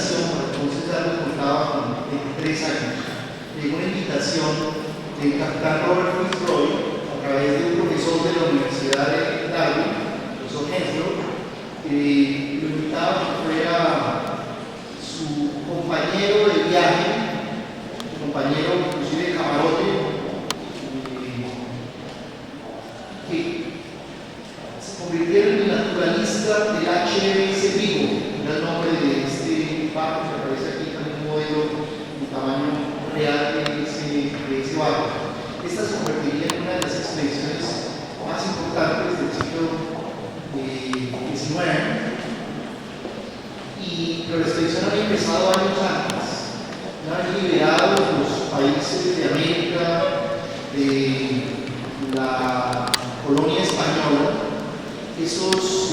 invitación, entonces Darwin contaba con 23 años, llegó una invitación del capitán Robert Fitzroy a través de un profesor de la Universidad de Darwin, el profesor Henslow, lo invitaba a que fuera su compañero de viaje, su compañero inclusive de camarote, que se convirtiera en el naturalista del HMS Vigo, era el nombre de este barco que aparece aquí con un modelo de tamaño real de ese barco. Esta se convertiría en una de las expediciones más importantes del siglo XIX, pero la expedición había empezado años antes. Habían liberado los países de América de la colonia española. Esos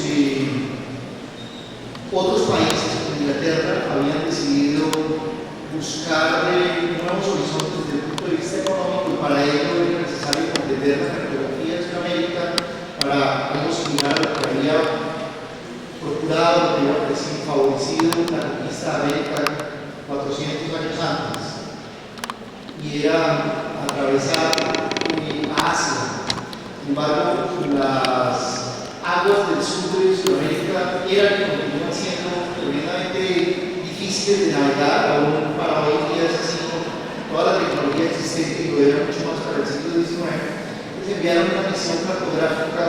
otros países como Inglaterra habían decidido buscar nuevos horizontes desde el punto de vista económico, y para ello era necesario comprender la cartografía de Sudamérica para algo similar a lo que había procurado, lo que había favorecido la conquista de América 400 años antes, y era atravesar Asia. Sin embargo, las aguas del sur de Sudamérica eran y continúan siendo tremendamente difíciles de navegar, aún para hoy en día es así, con toda la tecnología existente, y lo era mucho más para el siglo XIX. Entonces enviaron una misión cartográfica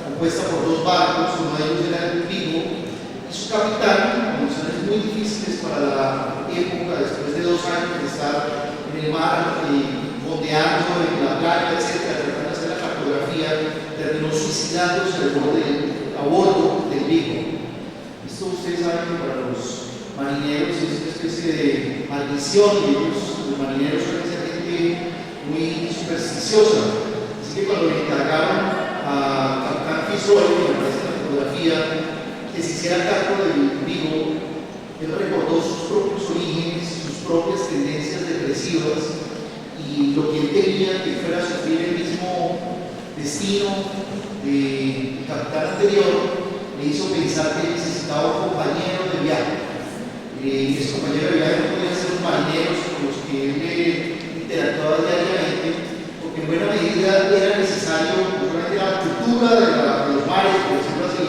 compuesta por dos barcos, uno de ellos era el Vigo, y su capitán, en condiciones muy difíciles para la época, después de 2 años de estar en el mar, fondeando en la playa, etc., tratando de hacer la cartografía, terminó suicidándose a bordo del Vigo. Esto ustedes saben que para los marineros es una especie de maldición, y los marineros suelen ser gente muy supersticiosa. Así que cuando le encargaron a capitán Fitzroy, que aparece en la fotografía, que se hiciera cargo del Vigo, él recordó sus propios orígenes, sus propias tendencias depresivas, y lo que él quería que fuera a sufrir el mismo destino del capitán anterior le hizo pensar que necesitaba un compañero de viaje. Ese compañero de viaje no podían ser los marineros con los que él interactuaba diariamente, porque en buena medida era necesario, no solamente la cultura de los mares, por decirlo así,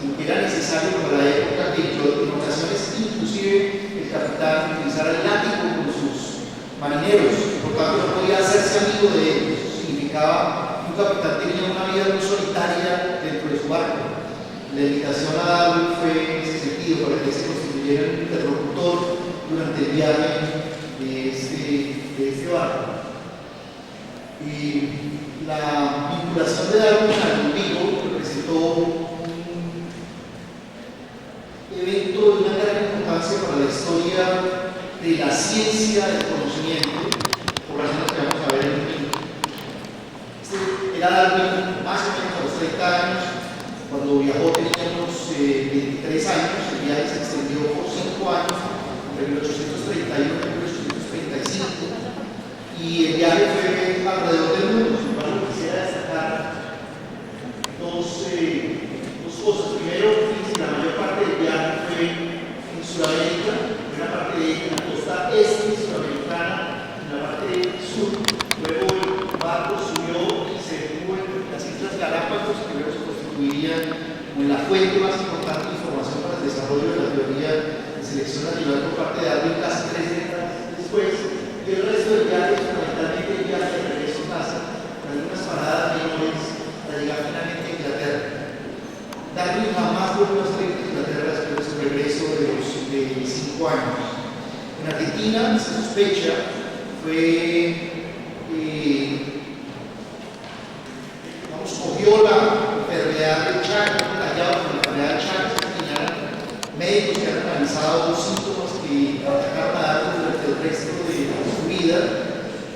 sino que era necesario para la época que en ocasiones inclusive el capitán utilizara el látigo con sus marineros, por tanto no podía hacerse amigo de ellos. Eso significaba que un capitán tenía una vida muy solitaria dentro de su barco. La invitación a Darwin fue en ese sentido, para que se constituyera un interlocutor durante el viaje de este barco. La vinculación de Darwin al Vigo representó un evento de una gran importancia para la historia de la ciencia del conocimiento, por razones que vamos a ver en un minuto. Era Darwin más o menos a los 30 años. Cuando viajó tenía unos 23 años, el viaje se extendió por 5 años, entre 1831 y 1835, y el viaje fue alrededor del mundo. Sin embargo, quisiera destacar dos cosas. Primero, la mayor parte del viaje fue en Sudamérica, una parte de la costa este sudamericana, en la parte sur. Luego el barco subió y se detuvo en las Islas Galápagos, que luego se constituirían como la fuente más importante de información para el desarrollo de la teoría de selección natural por parte de Darwin casi 3 décadas después. Y el resto del viaje es fundamentalmente el viaje de regreso a casa, con algunas paradas menores para llegar finalmente a Inglaterra. Darwin jamás volvió a salir de Inglaterra después de su regreso de los 5 años. En Argentina se sospecha cogió la enfermedad de Chagas, contagiado con la enfermedad de Chagas, que tenían médicos que han analizado los síntomas que atacaron a Darwin durante el resto de su vida,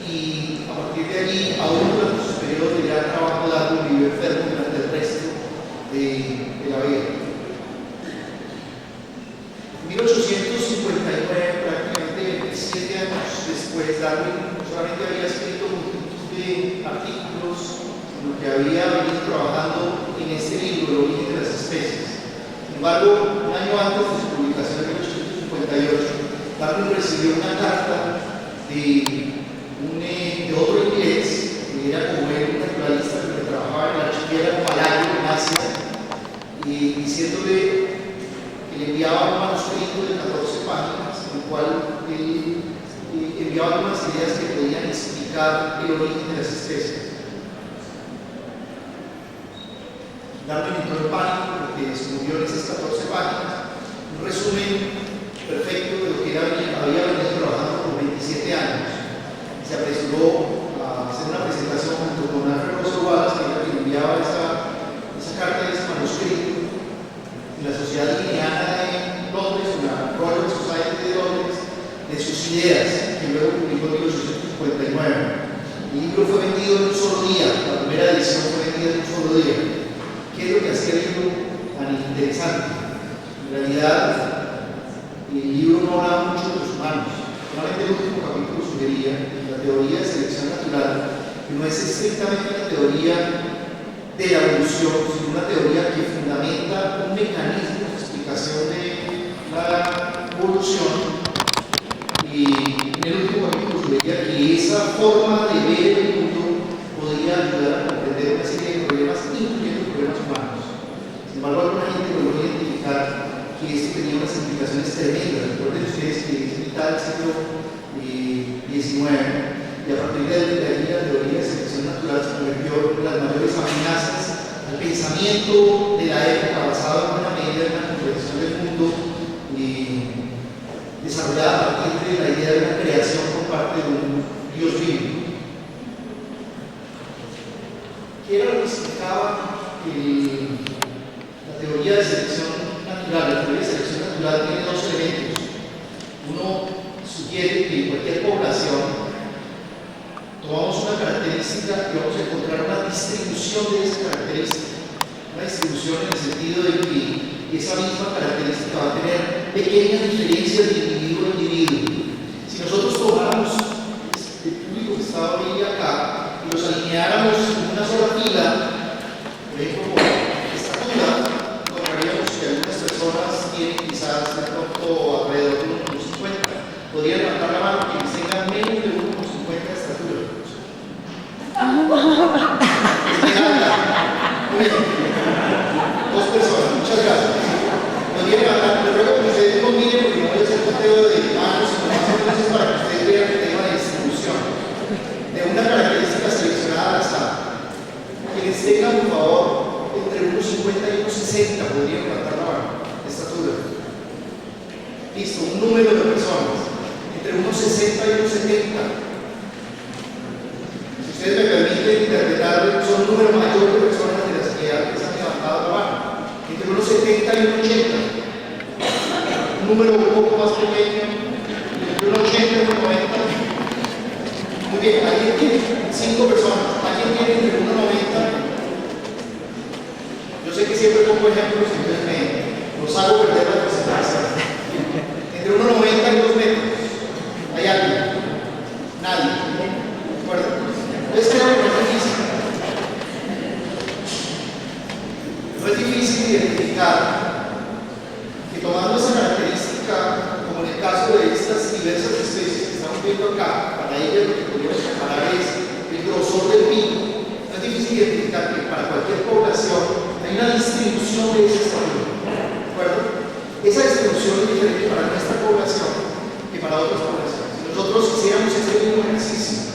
y a partir de allí, aún durante sus periodos de gran trabajo, Darwin vivió enfermo durante el resto de la vida. En 1859, prácticamente 27 años después, Darwin no solamente había escrito multitud de artículos, sino que había venido trabajando en este libro, El origen de las especies. Sin embargo, un año antes de su publicación, en 1859, 1958, Darwin recibió una carta de otro inglés, que era como él, un naturalista que trabajaba en el archipiélago malayo en Asia, y diciéndole que le enviaba un manuscrito de 14 páginas, en el cual él enviaba algunas ideas que podían explicar el origen de las especies. Darwin entró en pánico porque descubrió en esas 14 páginas un resumen perfecto de lo que había venido trabajando por 27 años. Se apresuró a hacer una presentación junto con Alfred Russel Wallace, que era quien enviaba esa carta, ese manuscrito, en la Sociedad Linneana de Londres, en la Royal Society de Londres, de sus ideas, que luego publicó en 1859. El libro fue vendido en un solo día, la primera edición fue vendida en un solo día. ¿Qué es lo que hacía el libro tan interesante? En realidad, el libro no hablaba mucho de los humanos. Solamente el último capítulo sugería que la teoría de selección natural, que no es estrictamente una teoría de la evolución, sino una teoría que fundamenta un mecanismo de explicación de la evolución. Y en el último capítulo sugería que esa forma de ver el mundo podía ayudar a comprender una serie de problemas, incluyendo problemas humanos. Sin embargo, alguna gente logró identificar que esto tenía unas implicaciones tremendas. Recuerden ustedes que es mitad del siglo XIX, y a partir de ahí la teoría de selección natural se convirtió en las mayores amenazas al pensamiento de la época, basado en buena medida en la comprensión del mundo desarrollada a partir de la idea de una creación por parte de un Dios vivo. ¿Qué era lo que explicaba la teoría de selección natural? La teoría de selección natural tiene dos elementos. Uno sugiere que en cualquier población tomamos una característica y vamos a encontrar una distribución de esa característica. Una distribución en el sentido de que esa misma característica va a tener pequeñas diferencias de individuo a individuo. Si nosotros tomáramos el público que está hoy acá y los alineáramos en una sola fila, por ejemplo, por estatura, encontraríamos que algunas personas tienen quizás de pronto alrededor de 1,50. Podrían levantar la mano quienes tengan menos de 1,50 de estatura. Dos personas, muchas gracias. Podría levantar, pero luego que ustedes no miren porque no voy a hacer conteo de manos, sino más o menos es para que ustedes vean el tema de distribución de una característica seleccionada al azar. Quienes tengan, por favor, entre 1,50 y 1,60 podrían levantar la mano de estatura. Listo, un número de personas entre 1,60 y 1,70. Si ustedes me permiten interpretar, son un número mayor de personas de las que antes han levantado la mano. Entre 1,70 y 1,80. Un número un poco más pequeño, entre 1,80 y 1,90. Muy bien, alguien tiene 5 personas. Alguien tiene entre 1,90. Yo sé que siempre pongo ejemplos, entonces los hago perder la presentación. Entre 1,90 y 2 metros. ¿Hay alguien? Nadie. ¿De acuerdo? Entonces creo que no es difícil. No es difícil identificar que tomando esa característica, como en el caso de estas diversas especies que estamos viendo acá, para ellas lo que podríamos comparar es el grosor del pico. No es difícil identificar que para cualquier población hay una distribución de ese estatura. ¿De acuerdo? Esa distribución es diferente para nuestra población que para otras poblaciones. Si nosotros hiciéramos este mismo ejercicio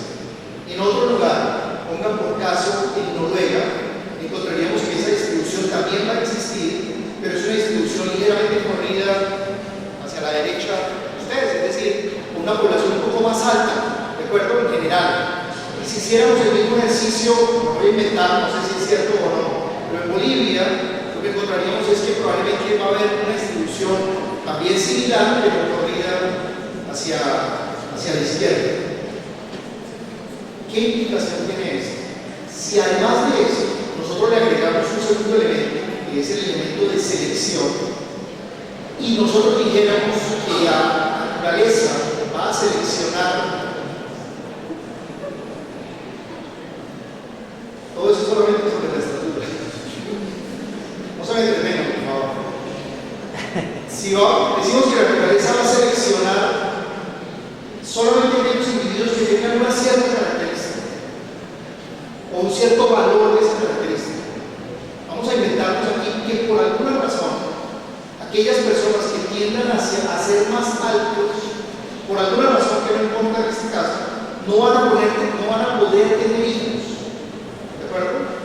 en otro lugar, pongan por caso en Noruega, encontraríamos que esa distribución también va a existir, pero es una distribución ligeramente corrida hacia la derecha de ustedes, es decir, con una población un poco más alta, ¿de acuerdo? En general. Y si hiciéramos el mismo ejercicio, lo voy a inventar, no sé si es cierto o no, pero en Bolivia lo que encontraríamos es que probablemente va a haber una distribución también similar, pero corrida hacia la izquierda. ¿Qué implicación tiene esto? Si además de eso nosotros le agregamos un segundo elemento, que es el elemento de selección, y nosotros dijéramos que la naturaleza va a seleccionar, todo eso solamente sobre la estatura. No se me entretengan, por favor. Si decimos que la naturaleza va a seleccionar solamente aquellos individuos que tengan una cierta característica o un cierto valor de esa característica. Vamos a inventarnos aquí que por alguna razón aquellas personas que tiendan a ser más altos, por alguna razón que no importa en este caso, no van a poder tener hijos. ¿De acuerdo?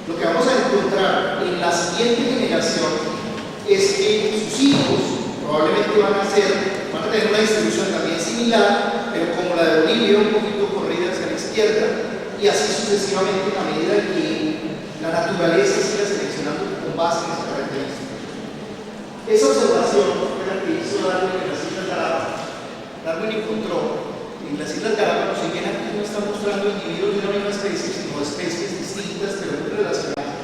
Lo que vamos a encontrar en la siguiente generación es que sus hijos probablemente van a tener una distribución también similar, pero como la de Bolivia, un poquito corrida hacia la izquierda, y así sucesivamente a medida que la naturaleza siga seleccionando con base en esa característica. Esa observación fue la que hizo Darwin en las Islas Galápagos. Darwin encontró en las Islas Galápagos, si bien aquí no está mostrando individuos de una misma especie, sino especies distintas pero muy relacionadas,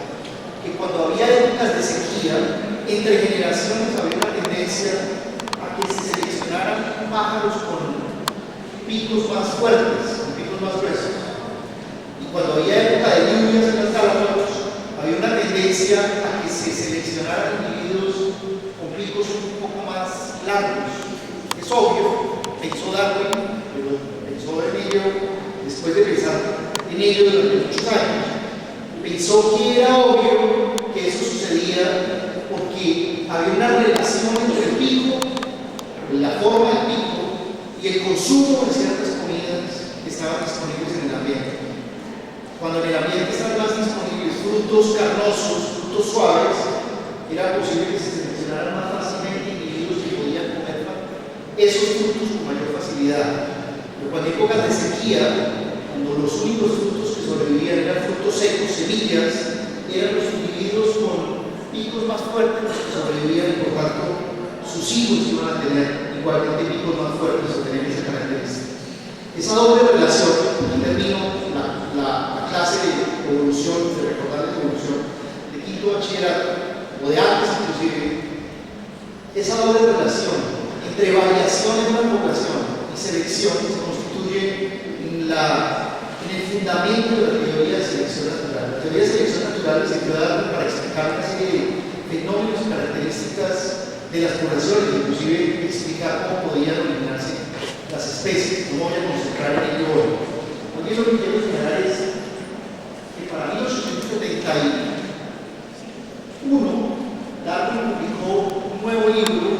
que cuando había épocas de sequía, entre generaciones había una tendencia a que se seleccionaran pájaros con picos más fuertes, con picos más gruesos. Y cuando había época de lluvias en las Galápagos, había una tendencia a que se seleccionaran individuos con picos un poco más largos. Es obvio, pensó Darwin, pero pensó en ello después de pensar en ello durante muchos años. Pensó que era obvio que eso sucedía porque había una relación entre el pico, la forma del pico y el consumo de ciertas comidas que estaban disponibles en el ambiente. Cuando en el ambiente estaban más disponibles frutos carnosos, frutos suaves, era posible que se seleccionaran más fácilmente individuos que podían comer esos frutos con mayor facilidad. Pero cuando hay épocas de sequía, cuando los únicos frutos que sobrevivían eran frutos secos, semillas, eran los individuos con picos más fuertes los que sobrevivían, y por tanto sus hijos iban a tener igualmente picos más fuertes o tener esa característica. Esa doble relación, aquí termino la clase de evolución, de recordar la evolución, de quinto bachillerato, o de antes inclusive, esa doble relación entre variaciones de una población y selección se constituye en el fundamento de la teoría de selección natural. La teoría de selección natural se creó para explicar una serie de fenómenos y características de las poblaciones, inclusive explicar cómo podían originarse las especies. No voy a concentrar en ello hoy. Aquí lo que quiero señalar es que para 1871 Darwin publicó un nuevo libro,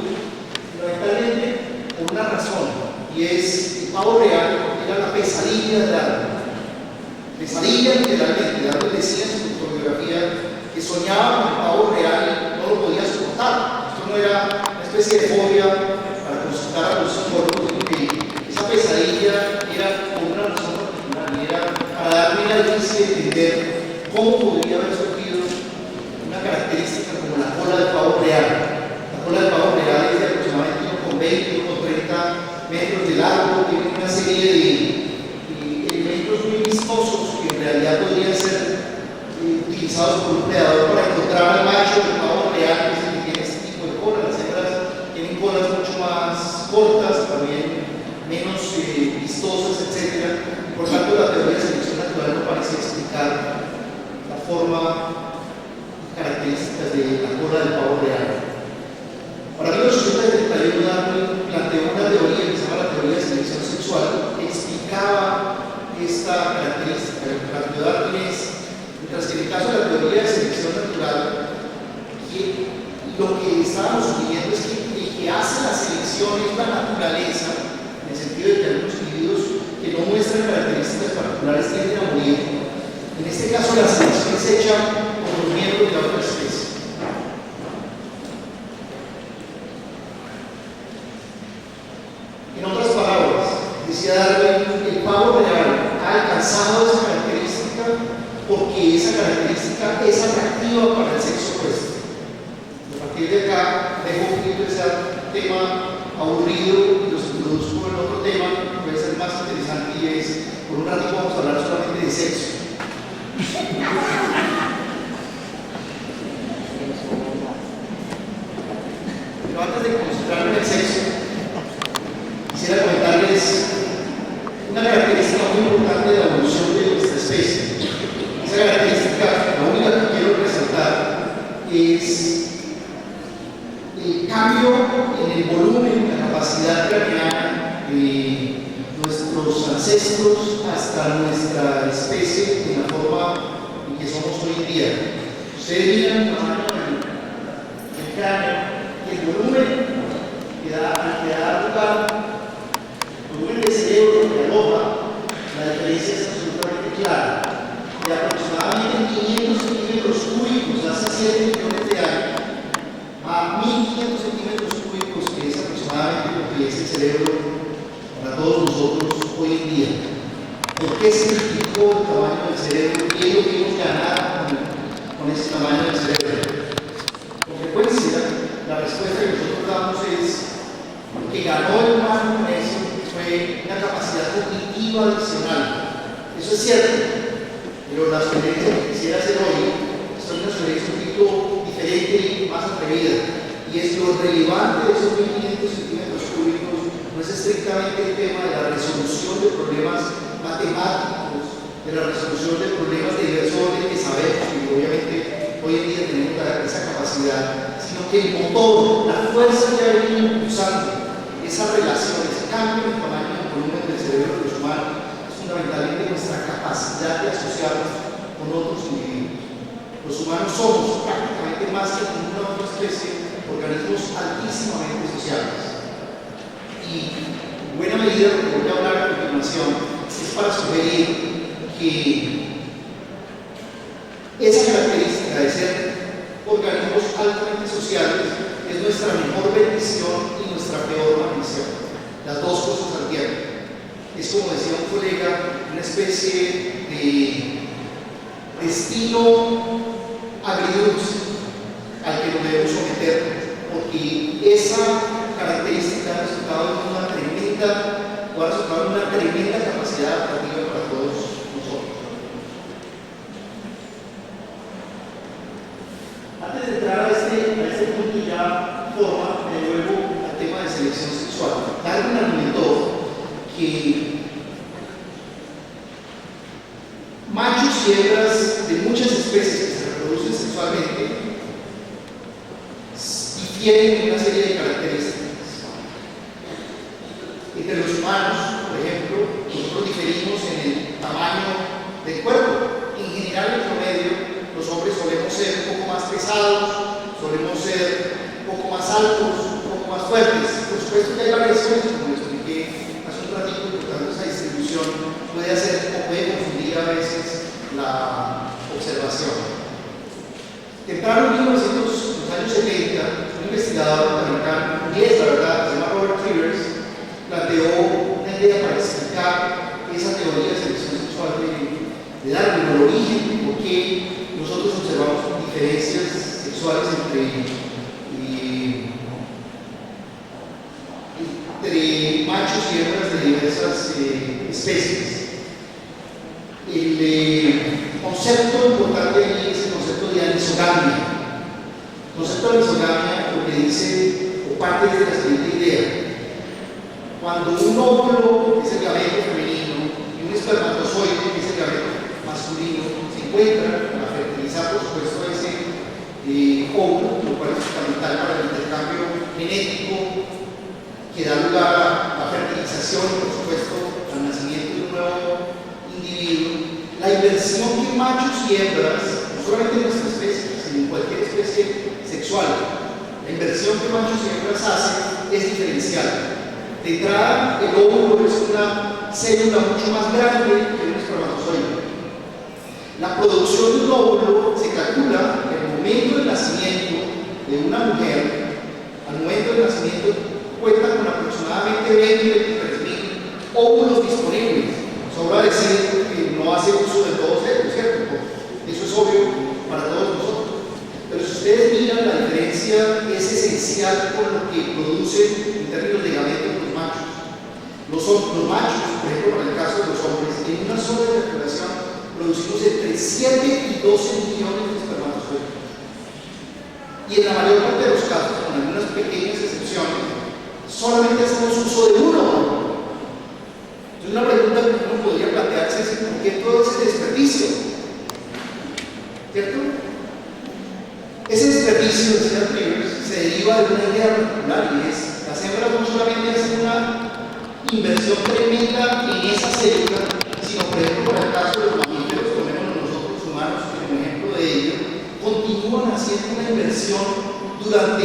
fundamentalmente por una razón, y es el pavo real era la pesadilla de Darwin. Pesadilla literalmente. Darwin decía en su autobiografía que soñaba con el pavo real y no lo podía soportar. Esto no era una especie de fobia para consultar a los psicólogos, sino que esa pesadilla era por una razón particular, y era para Darwin era difícil entender cómo podría haber surgido una característica como la cola del pavo real. La cola del pavo real es de aproximadamente 1,20, 1,30 metros de largo, tiene una serie de elementos muy vistosos que en realidad podrían ser utilizados por un predador para encontrar al macho del pavo real, que es el que tiene este tipo de cola. Las hembras tienen colas mucho más cortas, también menos vistosas, etc. Por tanto, la teoría de selección natural no parece explicar la forma y características de la cola del pavo real. Para 1831 Darwin planteó una teoría que se llama la teoría de selección sexual, que explicaba esta característica. Lo que planteó Darwin es, mientras que en el caso de la teoría de selección natural, lo que estábamos sugiriendo es que el que hace la selección es la naturaleza, en el sentido de que algunos individuos que no muestran características particulares tienden a morir. En este caso, la selección es hecha por los miembros de la otra especie. En otras palabras, decía Darwin, el pavo real ha alcanzado esa característica porque esa característica es atractiva para el sexo opuesto. A partir de acá, dejo un poquito ese tema aburrido y los introduzco en otro tema que puede ser más interesante, y es, por un ratito vamos a hablar solamente de sexo. Pero antes de concentrarme en el sexo, quisiera comentarles una característica muy importante de la evolución de nuestra especie. Esa característica, la única que quiero resaltar, es el cambio volumen, la capacidad craneana de nuestros ancestros hasta nuestra especie en la forma en que somos hoy en día. Ustedes miran el tamaño del cráneo y el volumen que da lugar, el volumen del cerebro que aloja, la diferencia es absolutamente clara. De aproximadamente 500 centímetros cúbicos hace 7 millones de años a 1500 centímetros cúbicos, que es aproximadamente lo que es el cerebro para todos nosotros hoy en día. ¿Por qué se multiplicó el tamaño del cerebro? ¿Qué es lo que hemos ganado con ese tamaño del cerebro? Con frecuencia, la respuesta que nosotros damos es que ganó el humano con eso fue una capacidad cognitiva adicional. Eso es cierto, pero la sugerencia que quisiera hacer hoy es una sugerencia un poquito diferente y más atrevida, y es lo relevante de esos 1500 centímetros cúbicos no es estrictamente el tema de la resolución de problemas matemáticos, de la resolución de problemas de diverso orden que sabemos, y obviamente hoy en día tenemos esa capacidad, sino que el motor, la fuerza que ha venido impulsando esa relación, ese cambio en el tamaño y el volumen del cerebro de los humanos, es fundamentalmente nuestra capacidad de asociarnos con otros individuos. Los humanos somos prácticamente más que ninguna otra especie organismos altísimamente sociales. Y en buena medida, lo que voy a hablar a continuación, es para sugerir que esa característica de ser organismos altamente sociales es nuestra mejor bendición y nuestra peor maldición. Las dos cosas al tiempo. Es, como decía un colega, una especie de destino agridulce al que nos debemos someter, porque esa característica ha resultado en una tremenda capacidad adaptativa para todos nosotros. Antes de entrar a este punto y ya forma, me devuelvo al tema de selección sexual. Darwin argumentó que machos y hembras de muchas especies que se reproducen sexualmente difieren en una serie de características. Entre los humanos, por ejemplo, nosotros diferimos en el tamaño del cuerpo. En general, en promedio, los hombres solemos ser un poco más pesados, solemos ser un poco más altos, un poco más fuertes. Por supuesto que hay variaciones, como lo expliqué hace un ratito, y por tanto esa distribución puede hacer o puede confundir a veces la observación. Temprano en los años 70, un investigador norteamericano, inglés, la verdad, se llama Robert Rivers, planteó una idea para explicar esa teoría de selección sexual de Darwin, el origen de por qué nosotros observamos diferencias sexuales entre machos y hembras de diversas especies. El concepto importante aquí es el concepto de anisogamia. El concepto de anisogamia lo que dice o parte de la siguiente idea: cuando un óvulo, que es el gameto femenino, y un espermatozoide, que es el gameto masculino, se encuentran para fertilizar, por supuesto, ese óvulo, lo cual es fundamental para el intercambio genético que da lugar a la fertilización y, por supuesto, al nacimiento de un nuevo individuo. La inversión que machos y hembras, no solamente en nuestra especie, sino en cualquier especie sexual, la inversión que machos y hembras hacen es diferencial. De entrada, el óvulo es una célula mucho más grande que un espermatozoide. La producción de un óvulo se calcula que al momento del nacimiento de una mujer, al momento del nacimiento, cuenta con aproximadamente 20-23 mil óvulos disponibles. Sobra decir que no hace uso de todos ellos, ¿cierto? Eso es obvio para todos nosotros. Pero si ustedes miran, la diferencia es esencial con lo que producen en términos de gametos los machos. Los machos, por ejemplo, en el caso de los hombres, en una sola eyaculación producimos entre 7 y 12 millones de espermatozoides. Y en la mayor parte de los casos, con algunas pequeñas excepciones, solamente hacemos uso de uno. Entonces, una pregunta que uno podría plantearse es: ¿por qué todo ese desperdicio? ¿Cierto? Ese desperdicio, decía Rivers, se deriva de una idea particular, y es: las haciendo una inversión durante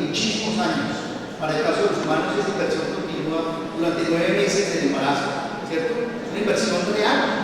muchísimos años. Para el caso de los humanos, esa inversión continúa durante 9 meses del embarazo, ¿cierto? Es una inversión real.